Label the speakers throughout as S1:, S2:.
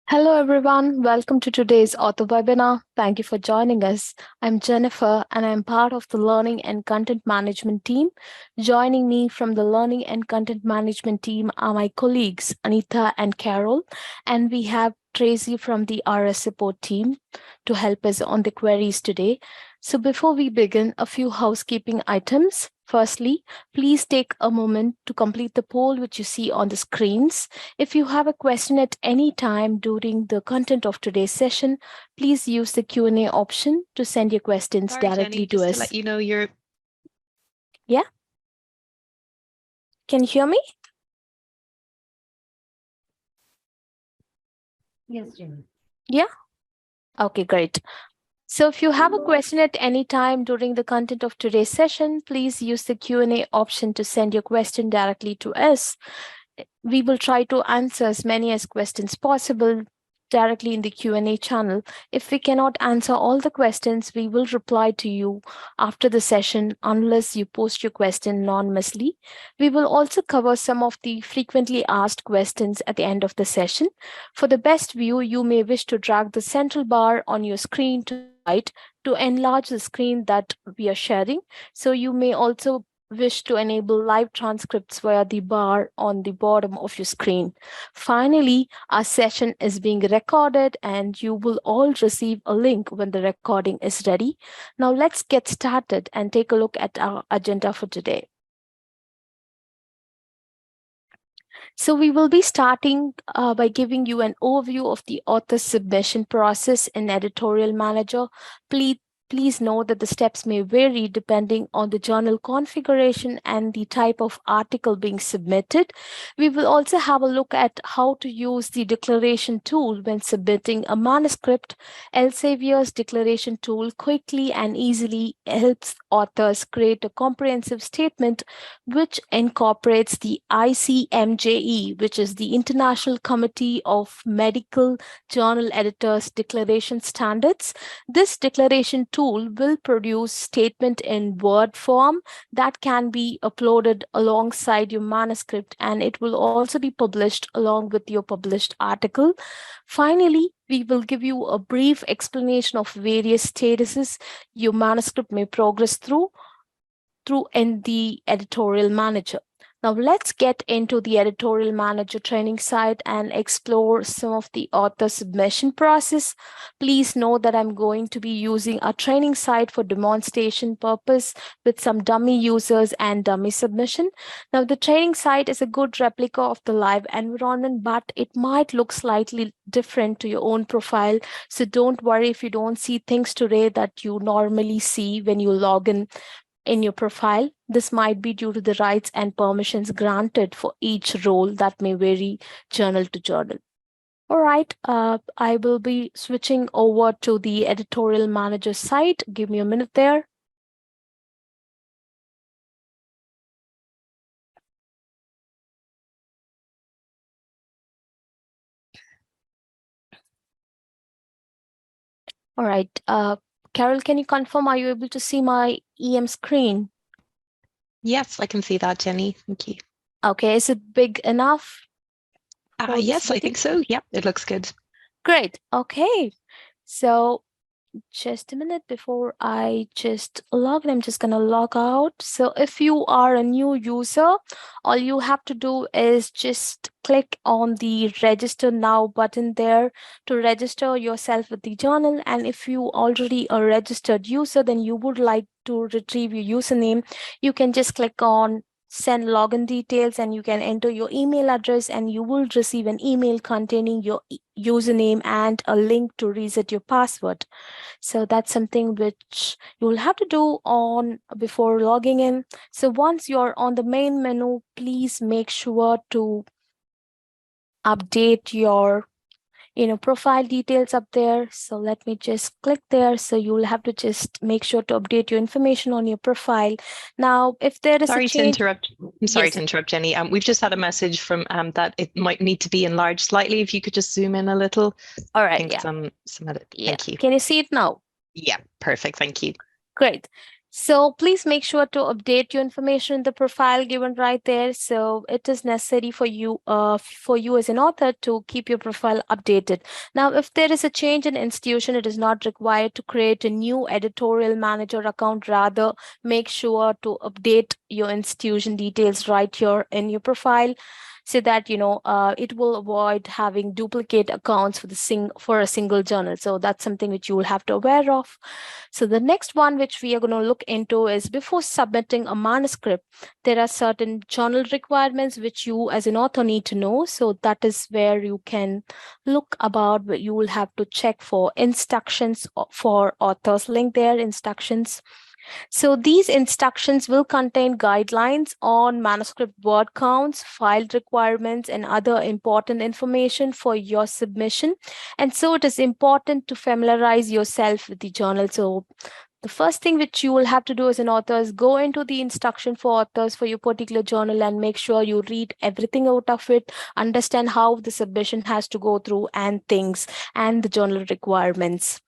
S1: Hello everyone, welcome to today's author webinar. Thank you for joining us. I'm Jennifer and I'm part of the Learning and Content Management team. Joining me from the Learning and Content Management team are my colleagues Anita and Carol, and we have Tracy from the RS support team to help us on the queries today. So before we begin, a few housekeeping items. Firstly, please take a moment to complete the poll which you see on the screens. If you have a question at any time during the content of today's session, please use the Q&A option to send your questions directly
S2: Jenny,
S1: to us.
S2: To let you know you're...
S1: Yeah? Can you hear me?
S3: Yes, Jenny.
S1: Yeah? Okay, great. So if you have a question at any time during the content of today's session, please use the Q&A option to send your question directly to us. We will try to answer as many as questions possible directly in the Q&A channel. If we cannot answer all the questions, we will reply to you after the session unless you post your question anonymously. We will also cover some of the frequently asked questions at the end of the session. For the best view, you may wish to drag the central bar on your screen to the right to enlarge the screen that we are sharing. So you may also wish to enable live transcripts via the bar on the bottom of your screen. Finally, our session is being recorded and you will all receive a link when the recording is ready. Now let's get started and take a look at our agenda for today. So we will be starting by giving you an overview of the author submission process in Editorial Manager. Please note that the steps may vary depending on the journal configuration and the type of article being submitted. We will also have a look at how to use the declaration tool when submitting a manuscript. Elsevier's declaration tool quickly and easily helps authors create a comprehensive statement which incorporates the ICMJE, which is the International Committee of Medical Journal Editors Declaration Standards. This declaration tool will produce statement in Word form that can be uploaded alongside your manuscript, and it will also be published along with your published article. Finally, we will give you a brief explanation of various statuses your manuscript may progress through in the Editorial Manager. Now let's get into the Editorial Manager training site and explore some of the author submission process. Please know that I'm going to be using a training site for demonstration purpose with some dummy users and dummy submission. Now the training site is a good replica of the live environment, but it might look slightly different to your own profile. So don't worry if you don't see things today that you normally see when you log in your profile. This might be due to the rights and permissions granted for each role that may vary journal to journal. All right, I will be switching over to the Editorial Manager site. Give me a minute there. All right, Carol, can you confirm, are you able to see my EM screen?
S2: Yes, I can see that, Jenny. Thank you.
S1: Okay, is it big enough?
S2: Yes, I think so. Yep, it looks good.
S1: Great. Okay, so just a minute before I just log in, I'm just going to log out. So if you are a new user, all you have to do is just click on the register now button there to register yourself with the journal. And if you already a registered user, then you would like to retrieve your username, you can just click on send login details and you can enter your email address and you will receive an email containing your username and a link to reset your password. So that's something which you will have to do on before logging in. So once you're on the main menu, please make sure to update your profile details up there. So let me just click there. So you'll have to just make sure to update your information on your profile. Now, if there is a change...
S2: I'm sorry to interrupt, Jenny. We've just had a message from that it might need to be enlarged slightly. If you could just zoom in a little.
S1: All right.
S2: Thank you.
S1: Can you see it now?
S2: Yeah, perfect. Thank you.
S1: Great. So please make sure to update your information in the profile given right there. So it is necessary for you as an author to keep your profile updated. Now, if there is a change in institution, it is not required to create a new editorial manager account. Rather, make sure to update your institution details right here in your profile, so that it will avoid having duplicate accounts for a single journal. So that's something which you will have to aware of. So the next one which we are going to look into is, before submitting a manuscript, there are certain journal requirements which you as an author need to know. So that is where you can look about, but you will have to check for instructions for authors. Link there, instructions. So these instructions will contain guidelines on manuscript word counts, file requirements, and other important information for your submission. And so it is important to familiarize yourself with the journal. So the first thing which you will have to do as an author is go into the instruction for authors for your particular journal and make sure you read everything out of it, understand how the submission has to go through and things, and the journal requirements.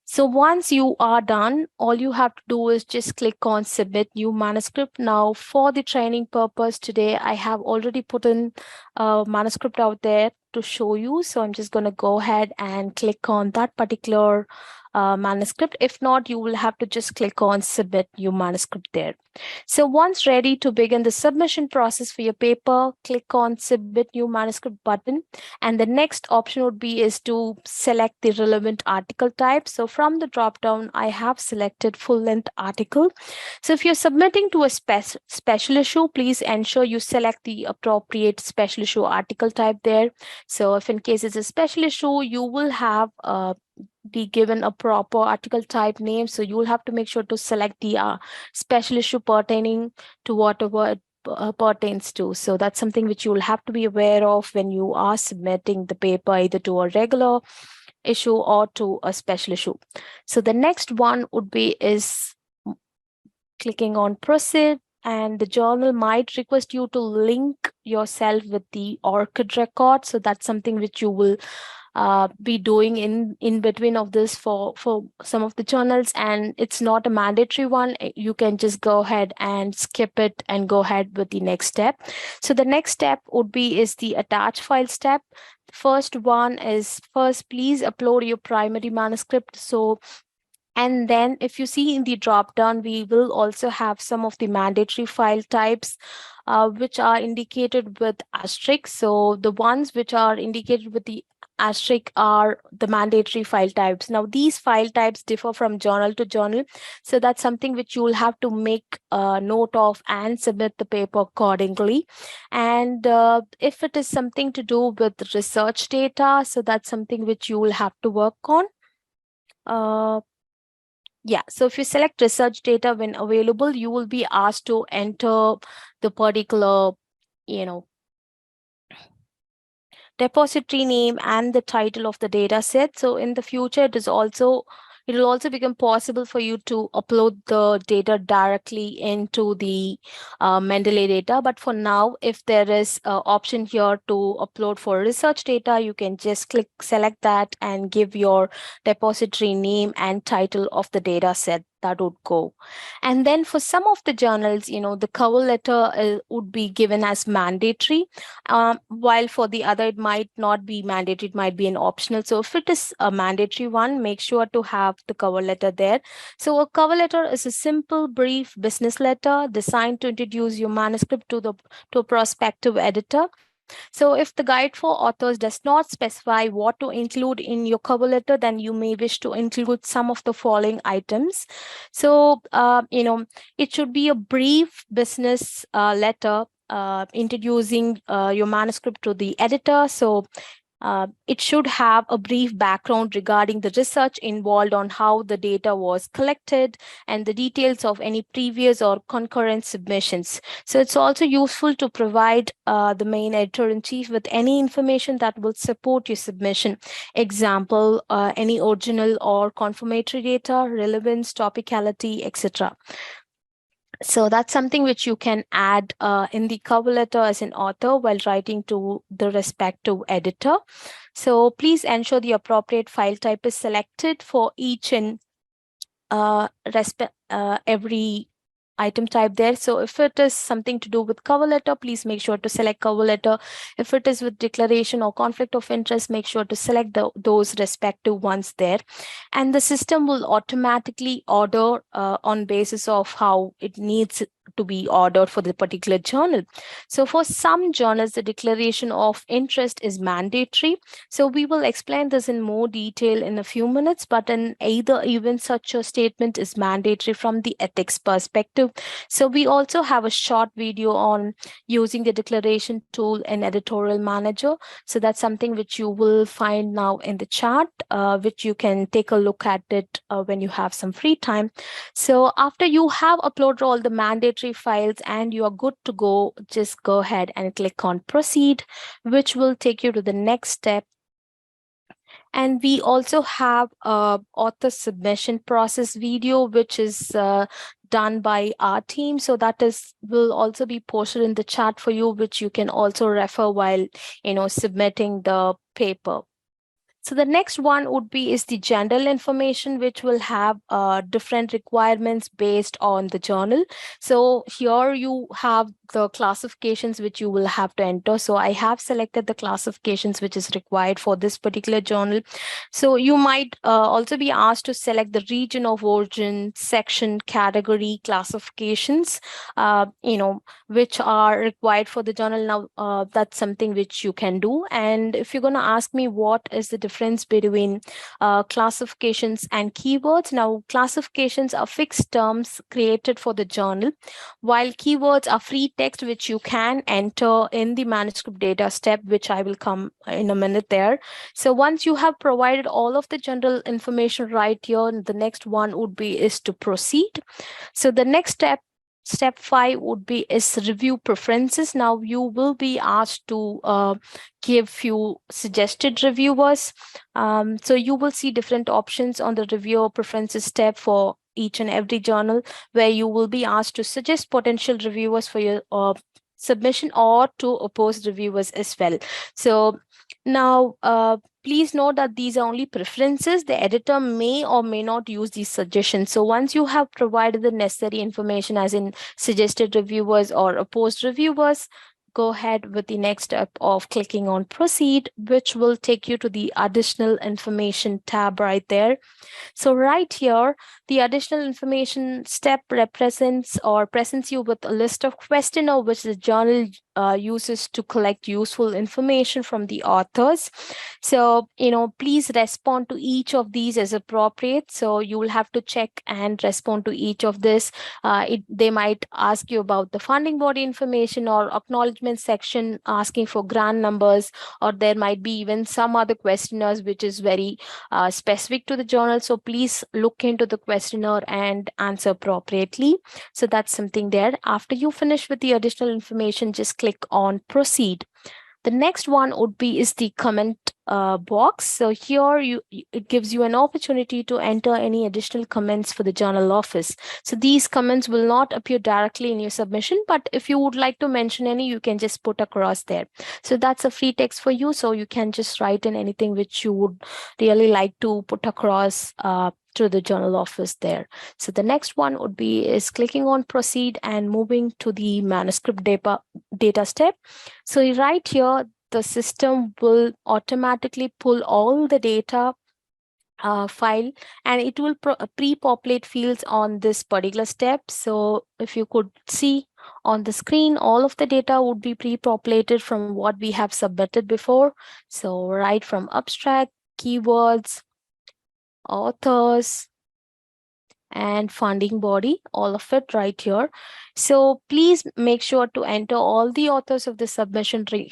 S1: So once you are done, all you have to do is just click on submit new manuscript. Now, for the training purpose today, I have already put in a manuscript out there to show you. So I'm just going to go ahead and click on that particular manuscript. If not, you will have to just click on submit new manuscript there. So once ready to begin the submission process for your paper, click on submit new manuscript button. And the next option would be is to select the relevant article type. So from the drop down, I have selected full length article. So if you're submitting to a special issue, please ensure you select the appropriate special issue article type there. So if in case it's a special issue, you will have be given a proper article type name. So you will have to make sure to select the special issue pertaining to whatever it pertains to. So that's something which you will have to be aware of when you are submitting the paper either to a regular issue or to a special issue. So the next one would be is clicking on proceed, and the journal might request you to link yourself with the ORCID record. So that's something which you will be doing in between of this for some of the journals, and it's not a mandatory one. You can just go ahead and skip it and go ahead with the next step. So the next step would be is the attach file step. The first one is, first please upload your primary manuscript. So and then if you see in the drop down, we will also have some of the mandatory file types which are indicated with asterisk. So the ones which are indicated with the asterisk are the mandatory file types. Now these file types differ from journal to journal. So that's something which you will have to make a note of and submit the paper accordingly. And if it is something to do with research data, so that's something which you will have to work on. Yeah, so if you select research data when available, you will be asked to enter the particular, depository name and the title of the data set. So in the future, it will also become possible for you to upload the data directly into the Mendeley data. But for now, if there is an option here to upload for research data, you can just select that and give your depository name and title of the data set. That would go. And then for some of the journals, the cover letter would be given as mandatory, while for the other, it might not be mandatory, it might be an optional. So if it is a mandatory one, make sure to have the cover letter there. So a cover letter is a simple, brief business letter designed to introduce your manuscript to a prospective editor. So if the guide for authors does not specify what to include in your cover letter, then you may wish to include some of the following items. So, it should be a brief business letter introducing your manuscript to the editor. So it should have a brief background regarding the research involved on how the data was collected and the details of any previous or concurrent submissions. So it's also useful to provide the main editor-in-chief with any information that will support your submission. Example, any original or confirmatory data, relevance, topicality, etc. So that's something which you can add in the cover letter as an author while writing to the respective editor. So please ensure the appropriate file type is selected for each and every item type there. So if it is something to do with cover letter, please make sure to select cover letter. If it is with declaration or conflict of interest, make sure to select those respective ones there. And the system will automatically order on basis of how it needs to be ordered for the particular journal. So for some journals, the declaration of interest is mandatory. So we will explain this in more detail in a few minutes, but in either even such a statement is mandatory from the ethics perspective. So we also have a short video on using the declaration tool in Editorial Manager. So that's something which you will find now in the chat, which you can take a look at it when you have some free time. So after you have uploaded all the mandatory files and you are good to go, just go ahead and click on proceed, which will take you to the next step. And we also have a author submission process video, which is done by our team. So that will also be posted in the chat for you, which you can also refer while submitting the paper. So the next one would be is the general information, which will have different requirements based on the journal. So here you have the classifications which you will have to enter. So I have selected the classifications which is required for this particular journal. So you might also be asked to select the region of origin, section, category, classifications, which are required for the journal. Now, that's something which you can do. And if you're going to ask me what is the difference between classifications and keywords, now classifications are fixed terms created for the journal, while keywords are free text which you can enter in the manuscript data step, which I will come in a minute there. So once you have provided all of the general information right here, the next one would be is to proceed. So the next step 5 would be is review preferences. Now you will be asked to give few suggested reviewers. So you will see different options on the reviewer preferences tab for each and every journal, where you will be asked to suggest potential reviewers for your submission or to oppose reviewers as well. So now please note that these are only preferences. The editor may or may not use these suggestions. So once you have provided the necessary information, as in suggested reviewers or opposed reviewers, go ahead with the next step of clicking on proceed, which will take you to the additional information tab right there. So right here, the additional information step represents or presents you with a list of questionnaire which the journal uses to collect useful information from the authors. So, please respond to each of these as appropriate. So you will have to check and respond to each of this. They might ask you about the funding body information or acknowledgement section asking for grant numbers, or there might be even some other questionnaires which is very specific to the journal. So please look into the questionnaire and answer appropriately. So that's something there. After you finish with the additional information, just click on proceed. The next one would be is the comment box. So here it gives you an opportunity to enter any additional comments for the journal office. So these comments will not appear directly in your submission, but if you would like to mention any, you can just put across there. So that's a free text for you. So you can just write in anything which you would really like to put across to the journal office there. So the next one would be is clicking on proceed and moving to the manuscript data step. So right here, the system will automatically pull all the data file, and it will pre-populate fields on this particular step. So if you could see on the screen, all of the data would be pre-populated from what we have submitted before. So right from abstract, keywords, authors, and funding body, all of it right here. So please make sure to enter all the authors of the submission right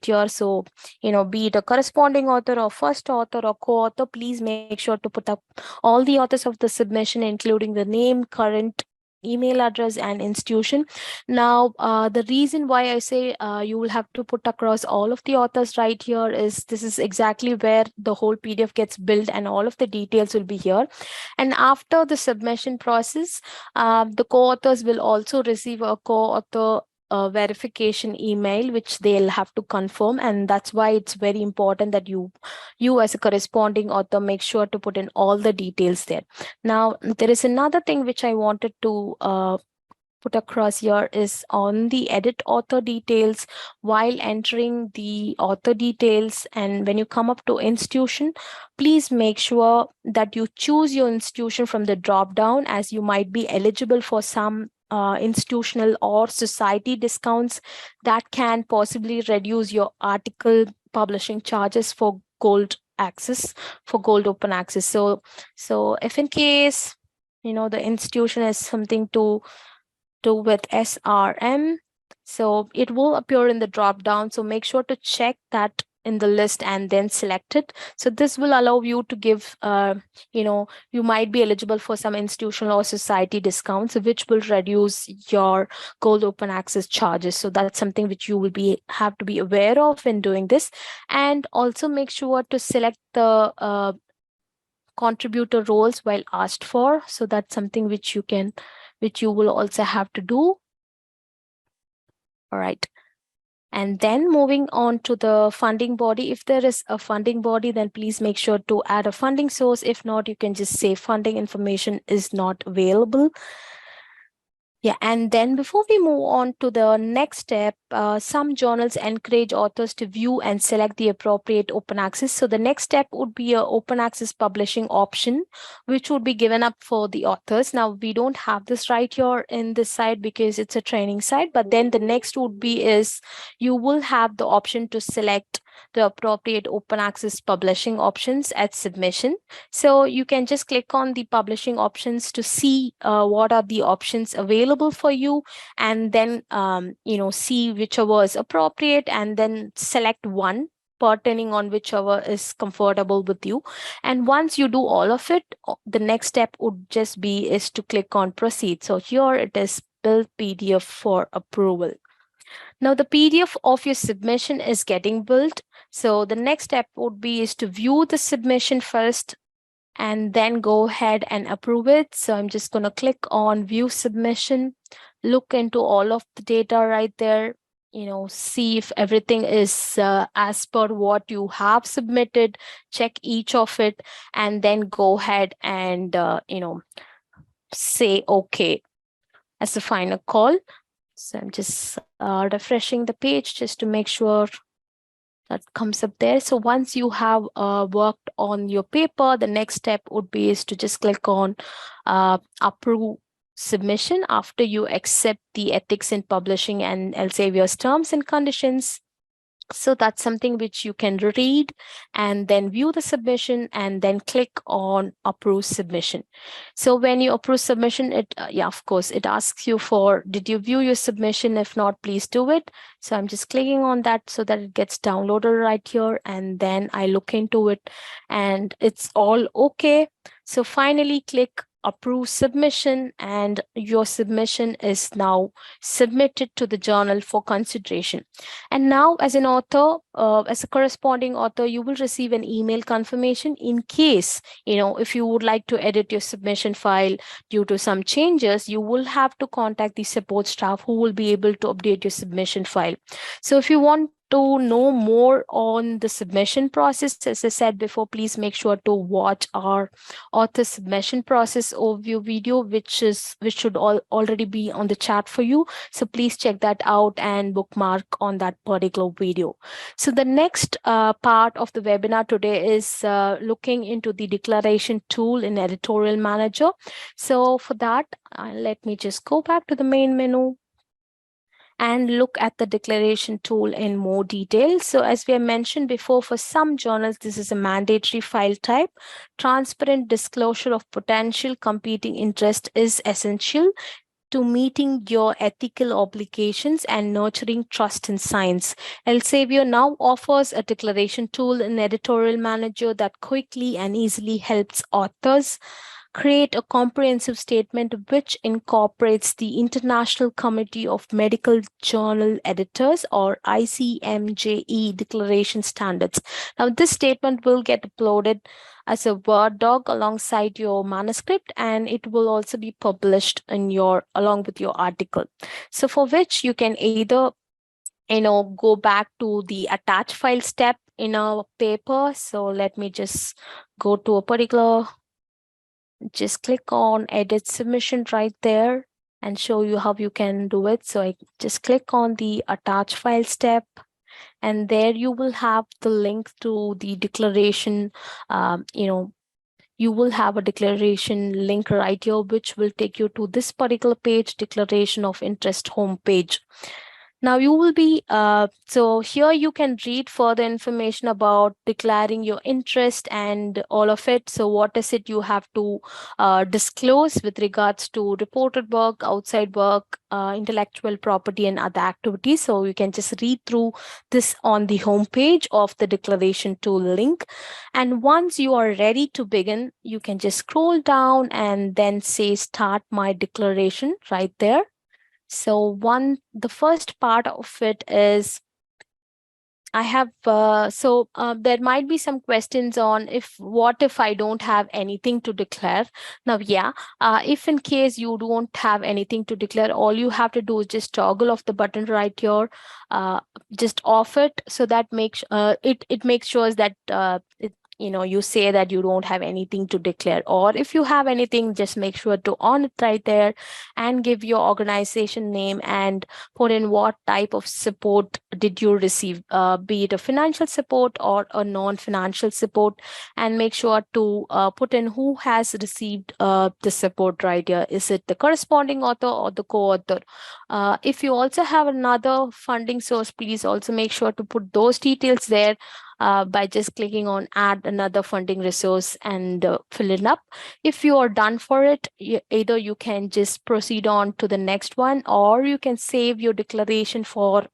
S1: here. So, be it a corresponding author or first author or co-author, please make sure to put up all the authors of the submission, including the name, current email address, and institution. Now, the reason why I say you will have to put across all of the authors right here is this is exactly where the whole PDF gets built and all of the details will be here. And after the submission process, the co-authors will also receive a co-author a verification email which they'll have to confirm, and that's why it's very important that you as a corresponding author make sure to put in all the details there. Now there is another thing which I wanted to put across here is on the edit author details. While entering the author details and when you come up to institution, please make sure that you choose your institution from the drop down, as you might be eligible for some institutional or society discounts that can possibly reduce your article publishing charges for gold access, for gold open access. So if in case the institution is something to do with SRM, so it will appear in the drop down. So make sure to check that in the list and then select it. So this will allow you to give, you might be eligible for some institutional or society discounts, which will reduce your gold open access charges. So that's something which you will have to be aware of in doing this. And also make sure to select the contributor roles while asked for. So that's something which you will also have to do. All right. And then moving on to the funding body. If there is a funding body, then please make sure to add a funding source. If not, you can just say funding information is not available. Yeah, and then before we move on to the next step, some journals encourage authors to view and select the appropriate open access. So the next step would be a open access publishing option, which would be given up for the authors. Now, we don't have this right here in this side because it's a training site, but then the next would be is you will have the option to select the appropriate open access publishing options at submission. So you can just click on the publishing options to see what are the options available for you, and then see whichever is appropriate, and then select one pertaining on whichever is comfortable with you. And once you do all of it, the next step would just be is to click on proceed. So here it is build PDF for approval. Now the PDF of your submission is getting built. So the next step would be is to view the submission first and then go ahead and approve it. So I'm just going to click on view submission, look into all of the data right there, see if everything is as per what you have submitted, check each of it, and then go ahead and, say okay as the final call. So I'm just refreshing the page just to make sure that comes up there. So once you have worked on your paper, the next step would be is to just click on approve submission after you accept the ethics in publishing and Elsevier's terms and conditions. So that's something which you can read and then view the submission and then click on approve submission. So when you approve submission, it of course, it asks you for, did you view your submission? If not, please do it. So I'm just clicking on that so that it gets downloaded right here. And then I look into it and it's all okay. So finally click approve submission, and your submission is now submitted to the journal for consideration. And now as an author, as a corresponding author, you will receive an email confirmation in case, if you would like to edit your submission file due to some changes, you will have to contact the support staff who will be able to update your submission file. So if you want to know more on the submission process, as I said before, please make sure to watch our author submission process overview video, which should already be on the chat for you. So please check that out and bookmark on that particular video. So the next part of the webinar today is looking into the declaration tool in Editorial Manager. So for that, let me just go back to the main menu and look at the declaration tool in more detail. So as we have mentioned before, for some journals, this is a mandatory file type. Transparent disclosure of potential competing interest is essential to meeting your ethical obligations and nurturing trust in science. Elsevier now offers a declaration tool in Editorial Manager that quickly and easily helps authors create a comprehensive statement which incorporates the International Committee of Medical Journal Editors, or ICMJE declaration standards. Now, this statement will get uploaded as a Word doc alongside your manuscript, and it will also be published in along with your article. So for which you can either go back to the attach file step in a paper. So let me just go to a particular, just click on edit submission right there and show you how you can do it. So I just click on the attach file step, and there you will have the link to the declaration. You will have a declaration link right here, which will take you to this particular page, declaration of interest homepage. Now you will be, so here you can read further information about declaring your interest and all of it. So what is it you have to disclose with regards to reported work, outside work, intellectual property, and other activities. So you can just read through this on the homepage of the declaration tool link. And once you are ready to begin, you can just scroll down and then say start my declaration right there. So the first part of it is I have, there might be some questions on what if I don't have anything to declare. Now, yeah, if in case you don't have anything to declare, all you have to do is just toggle off the button right here, just off it, so that it makes sure that you say that you don't have anything to declare. Or if you have anything, just make sure to on it right there and give your organization name and put in what type of support did you receive, be it a financial support or a non-financial support, and make sure to put in who has received the support right here. Is it the corresponding author or the co-author? If you also have another funding source, please also make sure to put those details there by just clicking on add another funding resource and fill it up. If you are done for it, either you can just proceed on to the next one, or you can save your declaration for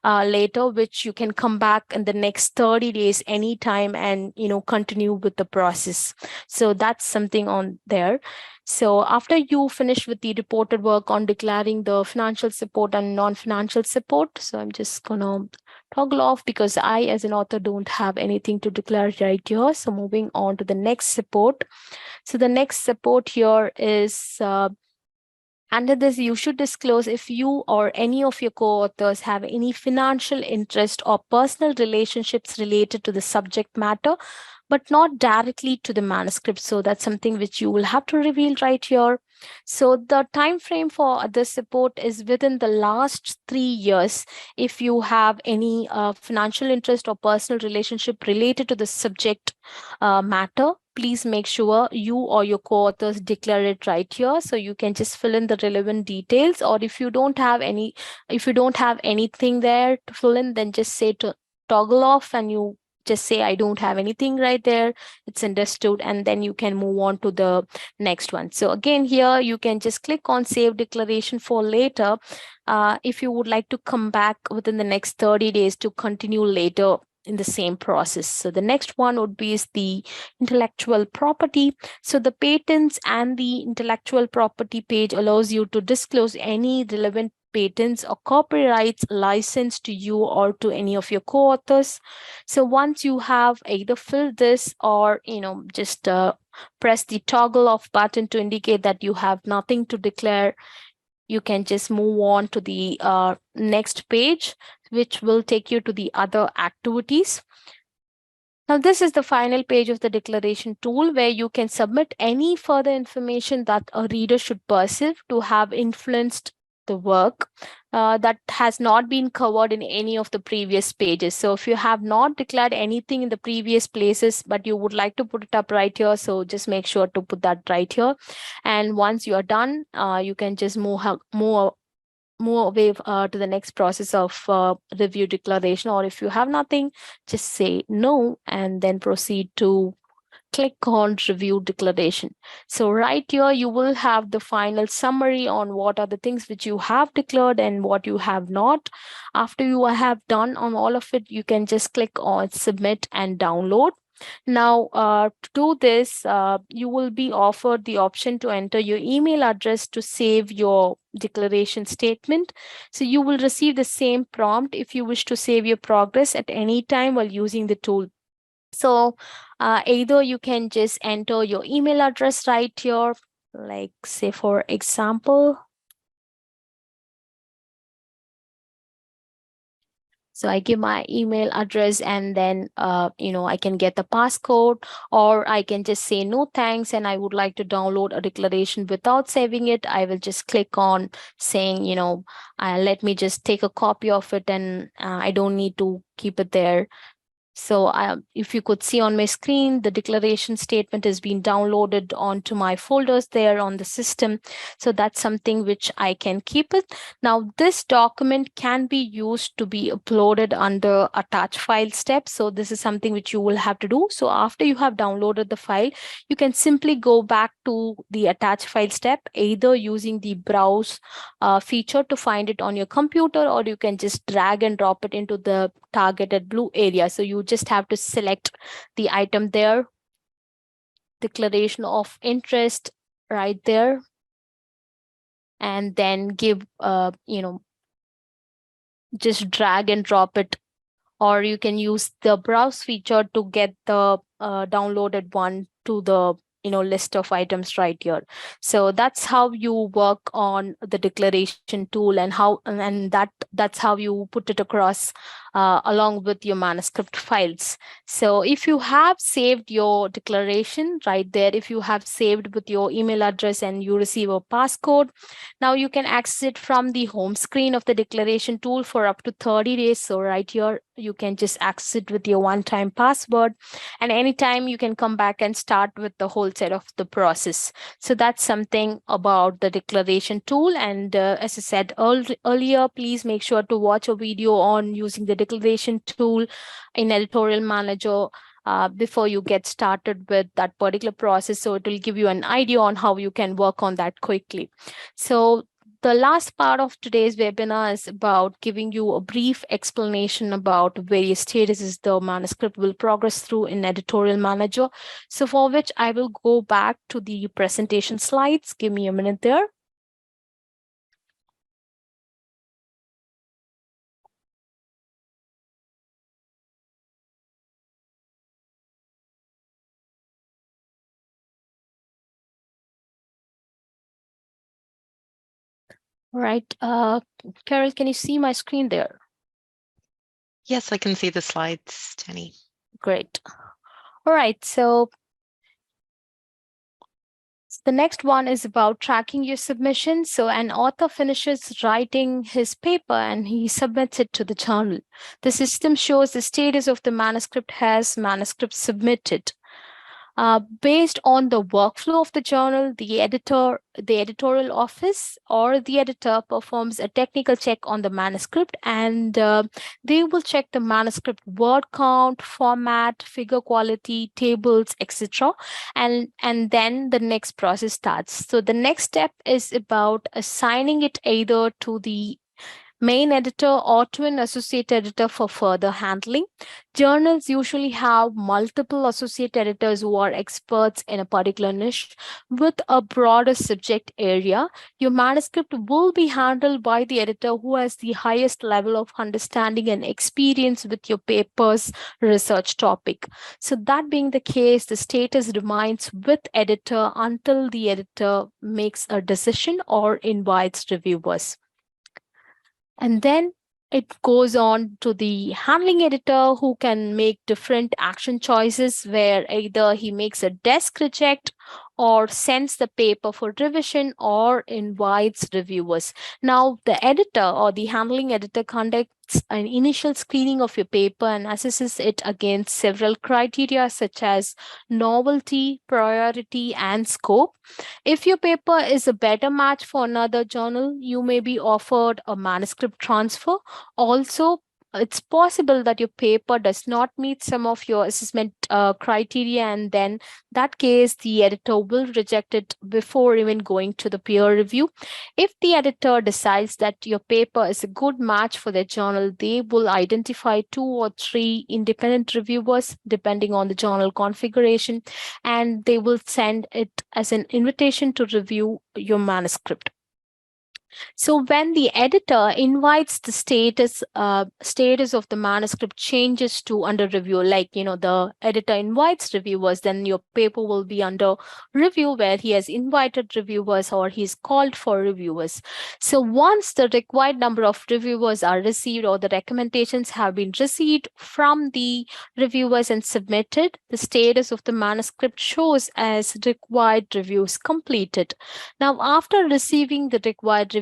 S1: later, which you can come back in the next 30 days anytime and continue with the process. So that's something on there. So after you finish with the reported work on declaring the financial support and non-financial support, so I'm just gonna toggle off because I as an author don't have anything to declare right here. So moving on to the next support. So the next support here is under this, you should disclose if you or any of your co-authors have any financial interest or personal relationships related to the subject matter, but not directly to the manuscript. So that's something which you will have to reveal right here. So the time frame for this support is within the last 3 years. If you have any financial interest or personal relationship related to the subject matter, please make sure you or your co-authors declare it right here. So you can just fill in the relevant details, or if you don't have anything there to fill in, then just say to toggle off and you just say I don't have anything right there. It's understood, and then you can move on to the next one. So again, here you can just click on save declaration for later if you would like to come back within the next 30 days to continue later in the same process. So the next one would be is the intellectual property. So the patents and the intellectual property page allows you to disclose any relevant patents or copyrights licensed to you or to any of your co-authors. So once you have either filled this or just press the toggle off button to indicate that you have nothing to declare, you can just move on to the next page, which will take you to the other activities. Now, this is the final page of the declaration tool where you can submit any further information that a reader should perceive to have influenced the work that has not been covered in any of the previous pages. So if you have not declared anything in the previous places, but you would like to put it up right here, so just make sure to put that right here. And once you are done, you can just move away to the next process of review declaration. Or if you have nothing, just say no and then proceed to click on review declaration. So right here, you will have the final summary on what are the things which you have declared and what you have not. After you have done on all of it, you can just click on submit and download. Now, to do this, you will be offered the option to enter your email address to save your declaration statement. So you will receive the same prompt if you wish to save your progress at any time while using the tool. So either you can just enter your email address right here, like say for example. So I give my email address and then, I can get the passcode, or I can just say no thanks and I would like to download a declaration without saving it. I will just click on saying, let me just take a copy of it, and I don't need to keep it there. So if you could see on my screen, the declaration statement has been downloaded onto my folders there on the system. So that's something which I can keep it. Now, this document can be used to be uploaded under attach file step. So this is something which you will have to do. So after you have downloaded the file, you can simply go back to the attach file step, either using the browse feature to find it on your computer, or you can just drag and drop it into the targeted blue area. So you just have to select the item there, declaration of interest right there, and then give, just drag and drop it, or you can use the browse feature to get the downloaded one to the list of items right here. So that's how you work on the declaration tool, and that's how you put it across along with your manuscript files. So if you have saved your declaration right there, if you have saved with your email address and you receive a passcode, now you can access it from the home screen of the declaration tool for up to 30 days. So right here, you can just access it with your one-time password, and anytime you can come back and start with the whole set of the process. So that's something about the declaration tool. And as I said earlier, please make sure to watch a video on using the declaration tool in Editorial Manager before you get started with that particular process. So it will give you an idea on how you can work on that quickly. So the last part of today's webinar is about giving you a brief explanation about various statuses the manuscript will progress through in Editorial Manager. So for which I will go back to the presentation slides. Give me a minute there. All right, Carol, can you see my screen there?
S2: Yes, I can see the slides, Jenny.
S1: Great. All right, so the next one is about tracking your submission. So an author finishes writing his paper and he submits it to the journal. The system shows the status of the manuscript as manuscript submitted. Based on the workflow of the journal, the editorial office or the editor performs a technical check on the manuscript, and they will check the manuscript word count, format, figure quality, tables, etc. And then the next process starts. So the next step is about assigning it either to the main editor or to an associate editor for further handling. Journals usually have multiple associate editors who are experts in a particular niche with a broader subject area. Your manuscript will be handled by the editor who has the highest level of understanding and experience with your paper's research topic. So that being the case, the status remains with editor until the editor makes a decision or invites reviewers. And then it goes on to the handling editor, who can make different action choices, where either he makes a desk reject or sends the paper for revision or invites reviewers. Now, the editor or the handling editor conducts an initial screening of your paper and assesses it against several criteria such as novelty, priority, and scope. If your paper is a better match for another journal, you may be offered a manuscript transfer. Also, it's possible that your paper does not meet some of your assessment criteria, and then that case the editor will reject it before even going to the peer review. If the editor decides that your paper is a good match for their journal, they will identify 2 or 3 independent reviewers depending on the journal configuration, and they will send it as an invitation to review your manuscript. So when the editor invites the status of the manuscript changes to under review, like the editor invites reviewers, then your paper will be under review where he has invited reviewers or he's called for reviewers. So once the required number of reviewers are received or the recommendations have been received from the reviewers and submitted, the status of the manuscript shows as required reviews completed. Now, after receiving the required reviews,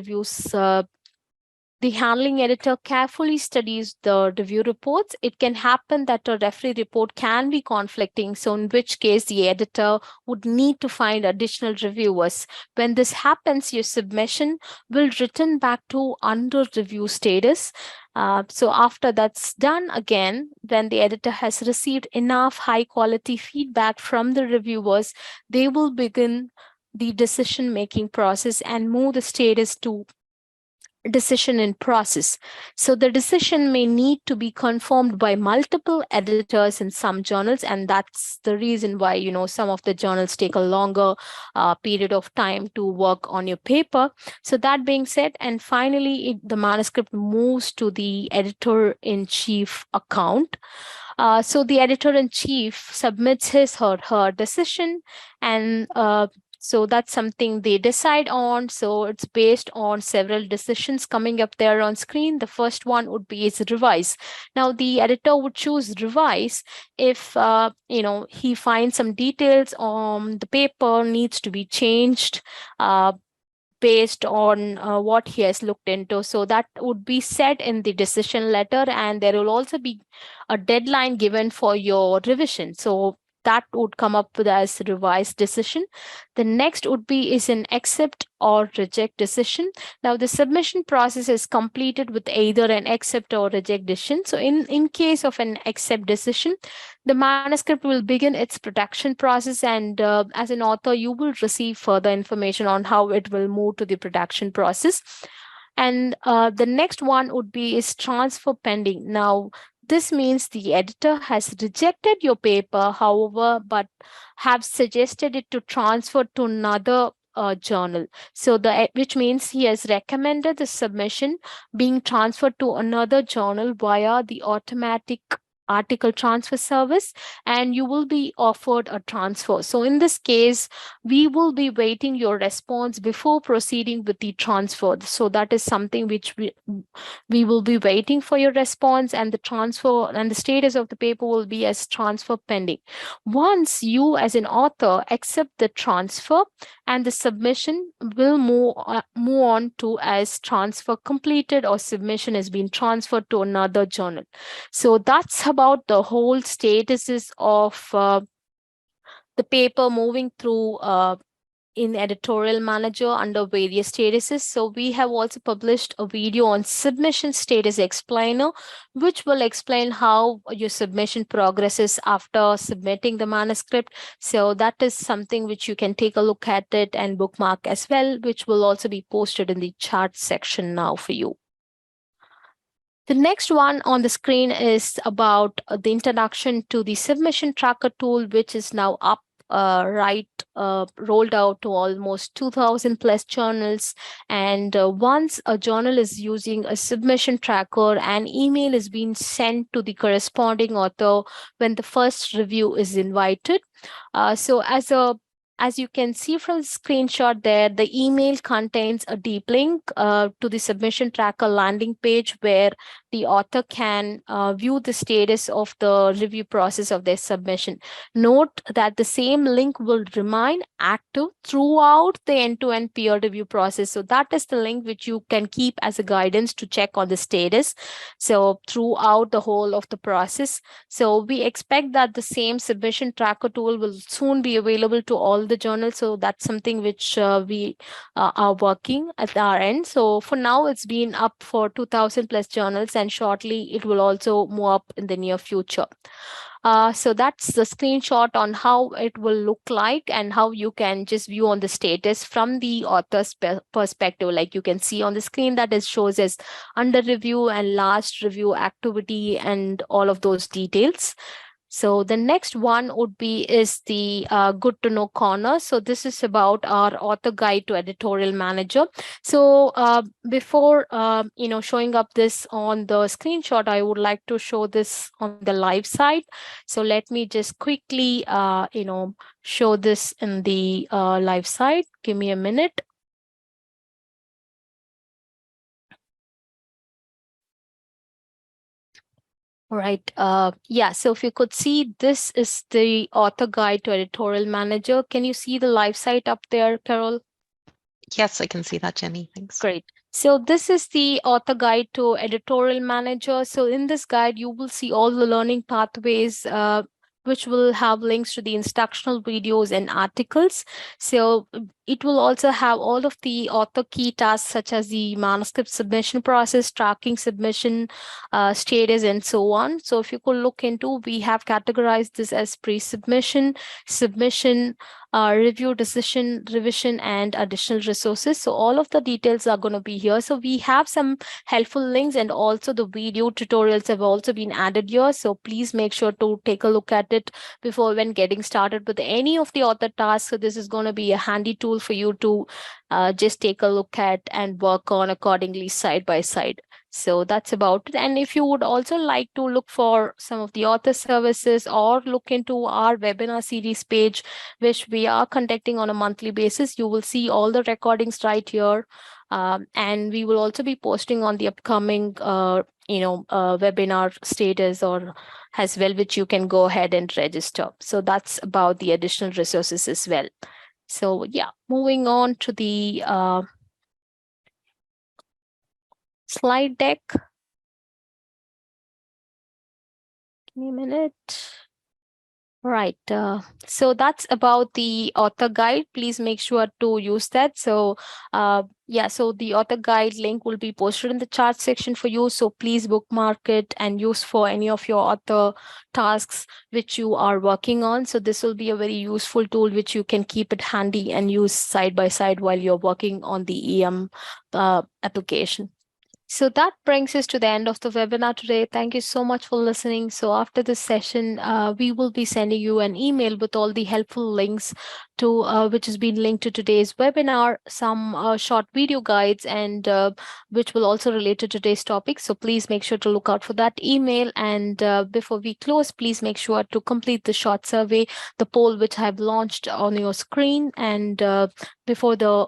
S1: the handling editor carefully studies the review reports. It can happen that a referee report can be conflicting, so in which case the editor would need to find additional reviewers. When this happens, your submission will return back to under review status. So after that's done, again, when the editor has received enough high quality feedback from the reviewers, they will begin the decision-making process and move the status to decision in process. So the decision may need to be confirmed by multiple editors in some journals, and that's the reason why some of the journals take a longer period of time to work on your paper. So that being said, and finally the manuscript moves to the editor-in-chief account. So the editor-in-chief submits his or her decision, and so that's something they decide on. So it's based on several decisions coming up there on screen. The first one would be is revise. Now the editor would choose revise if he finds some details on the paper needs to be changed based on what he has looked into. So that would be said in the decision letter, and there will also be a deadline given for your revision. So that would come up with as revised decision. The next would be is an accept or reject decision. Now the submission process is completed with either an accept or reject decision. So in case of an accept decision, the manuscript will begin its production process, and as an author, you will receive further information on how it will move to the production process. And the next one would be is transfer pending. Now this means the editor has rejected your paper, however, but have suggested it to transfer to another journal. So which means he has recommended the submission being transferred to another journal via the automatic article transfer service, and you will be offered a transfer. So in this case, we will be waiting your response before proceeding with the transfer. So that is something which we will be waiting for your response, and the transfer and the status of the paper will be as transfer pending. Once you as an author accept the transfer, and the submission will move on to as transfer completed or submission has been transferred to another journal. So that's about the whole statuses of the paper moving through in Editorial Manager under various statuses. So we have also published a video on Submission Status Explainer, which will explain how your submission progresses after submitting the manuscript. So that is something which you can take a look at it and bookmark as well, which will also be posted in the chat section now for you. The next one on the screen is about the introduction to the submission tracker tool, which is now up rolled out to almost 2,000 plus journals. And once a journal is using a submission tracker, an email is being sent to the corresponding author when the first review is invited. So as you can see from the screenshot there, the email contains a deep link to the submission tracker landing page where the author can view the status of the review process of their submission. Note that the same link will remain active throughout the end-to-end peer review process. So that is the link which you can keep as a guidance to check on the status. So throughout the whole of the process. So we expect that the same submission tracker tool will soon be available to all the journals. So that's something which we are working at our end. So for now, it's been up for 2000 plus journals, and shortly it will also move up in the near future. So that's the screenshot on how it will look like and how you can just view on the status from the author's perspective. Like you can see on the screen that it shows as under review and last review activity and all of those details. So the next one would be is the good to know corner. So this is about our author guide to editorial manager. So before showing up this on the screenshot, I would like to show this on the live side. So let me just quickly show this in the live side. Give me a minute. All right. Yeah. So if you could see, this is the author guide to editorial manager. Can you see the live site up there, Carol?
S2: Yes, I can see that, Jenny. Thanks.
S1: Great. So this is the author guide to editorial manager. So in this guide, you will see all the learning pathways, which will have links to the instructional videos and articles. So it will also have all of the author key tasks, such as the manuscript submission process, tracking submission status, and so on. So if you could look into, we have categorized this as pre-submission, submission, review, decision, revision, and additional resources. So all of the details are going to be here. So we have some helpful links, and also the video tutorials have also been added here. So please make sure to take a look at it before when getting started with any of the author tasks. So this is going to be a handy tool for you to just take a look at and work on accordingly side by side. So that's about it. And if you would also like to look for some of the author services or look into our webinar series page, which we are conducting on a monthly basis, you will see all the recordings right here. And we will also be posting on the upcoming webinar status or as well, which you can go ahead and register. So that's about the additional resources as well. So yeah, moving on to the slide deck. Give me a minute. Right. So that's about the author guide. Please make sure to use that. So so the author guide link will be posted in the chat section for you. So please bookmark it and use for any of your author tasks which you are working on. So this will be a very useful tool which you can keep it handy and use side by side while you're working on the EM application. So that brings us to the end of the webinar today. Thank you so much for listening. So after this session, we will be sending you an email with all the helpful links to which has been linked to today's webinar, some short video guides, and which will also relate to today's topic. So please make sure to look out for that email. And before we close, please make sure to complete the short survey, the poll which I have launched on your screen. And before the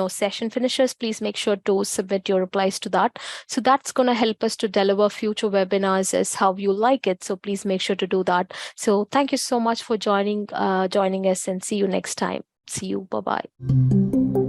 S1: session finishes, please make sure to submit your replies to that. So that's going to help us to deliver future webinars as how you like it. So please make sure to do that. So thank you so much for joining us, and see you next time. See you. Bye-bye.